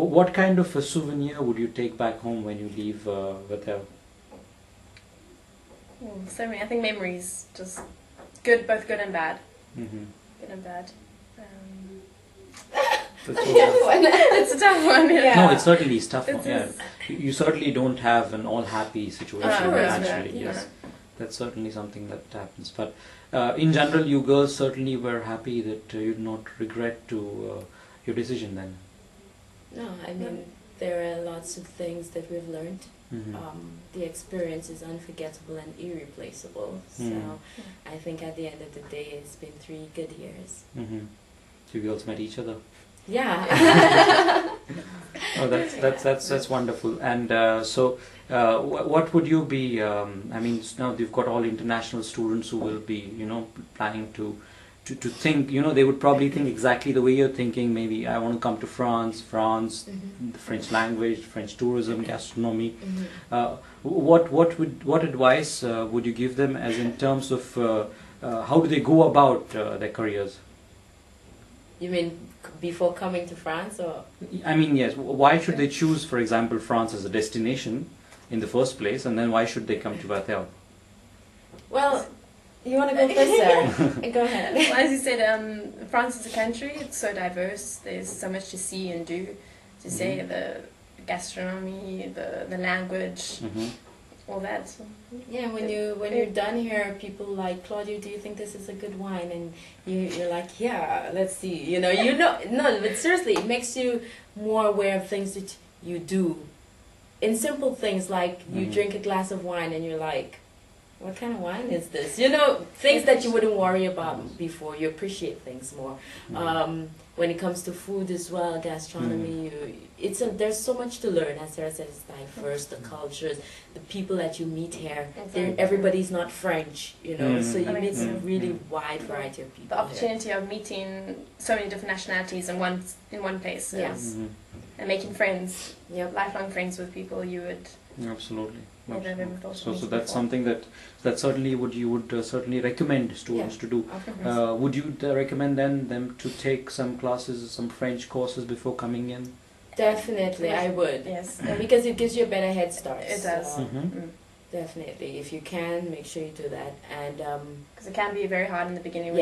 what kind of a souvenir would you take back home when you leave Vatel? So many. I think memories, just good, both good and bad. Mm-hmm. Good and bad. It's a tough one. Yeah. No, it certainly is tough. Yeah. You certainly don't have an all happy situation naturally. Yes, that's certainly something that happens. But in general, you girls certainly were happy that you did not regret to your decision then. No, I mean there are lots of things that we've learned. Mm-hmm. The experience is unforgettable and irreplaceable. So I think at the end of the day, it's been 3 good years. Mm-hmm. You girls met each other. Yeah. Oh, that's wonderful. And so, what would you be? I mean, now you've got all international students who will be, planning to think. They would probably think exactly the way you're thinking. Maybe I want to come to France, the French language, French tourism, gastronomy. What advice would you give them, as in terms of how do they go about their careers? You mean before coming to France, or? I mean, yes. Why should they choose, for example, France as a destination in the first place, and then why should they come to Vatel? Well, you want to go first, Sarah? Go ahead. Well, as you said, France is a country. It's so diverse. There's so much to see and do. To say the gastronomy, the language, all that. So, yeah, when you're done here, people like, Claudia, do you think this is a good wine? And you're like, yeah, let's see. No, but seriously, it makes you more aware of things that you do. In simple things like you drink a glass of wine and you're like, what kind of wine is this? Things that you wouldn't worry about before. You appreciate things more. When it comes to food as well, gastronomy, there's so much to learn. As Sarah says, it's diverse, the cultures, the people that you meet here. Everybody's not French, so you meet a really wide variety of people. The opportunity of meeting so many different nationalities in one place, and making friends, lifelong friends with people you would. Absolutely. So that's something that certainly you would certainly recommend students to do. Would you recommend them to take some classes, some French courses before coming in? Definitely, I would. Yes, because it gives you a better head start. It does. Definitely, if you can, make sure you do that. And because it can be very hard in the beginning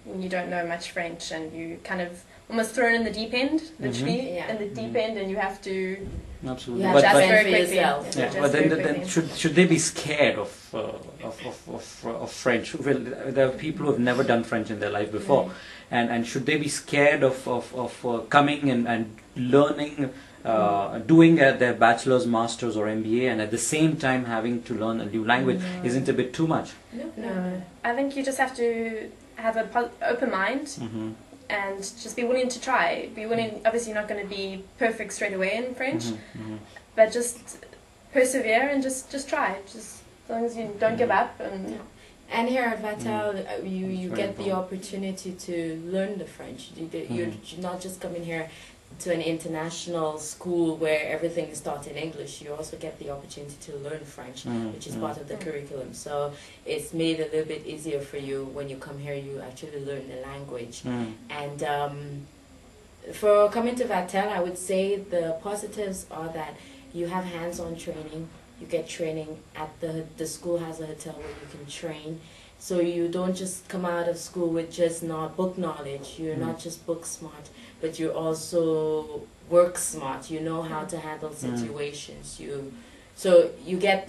when you don't know much French and you kind of almost thrown in the deep end, literally in the deep end, and you have to. Absolutely. You have to very quickly. But then should they be scared of French? Well, there are people who have never done French in their life before, and should they be scared of coming and learning, doing their bachelor's, master's, or MBA, and at the same time having to learn a new language? Isn't a bit too much? No. I think you just have to have an open mind. And just be willing to try. Be willing. Obviously, you're not going to be perfect straight away in French, but just persevere and just try. Just as long as you don't give up. And here at Vatel, you get the opportunity to learn the French. You're not just coming here to an international school where everything is taught in English. You also get the opportunity to learn French, which is part of the curriculum. So it's made a little bit easier for you when you come here. You actually learn the language. And for coming to Vatel, I would say the positives are that you have hands-on training. You get training at the school has a hotel where you can train. So you don't just come out of school with just book knowledge. You're not just book smart, but you're also work smart. You know how to handle situations. So you get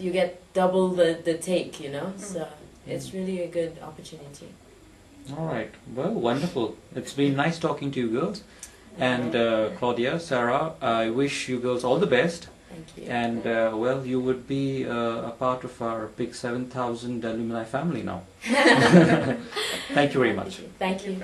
double the take. So it's really a good opportunity. All right. Well, wonderful. It's been nice talking to you girls, and Claudia, Sarah. I wish you girls all the best. Thank you. And well, you would be a part of our big 7,000 alumni family now. Thank you very much. Thank you.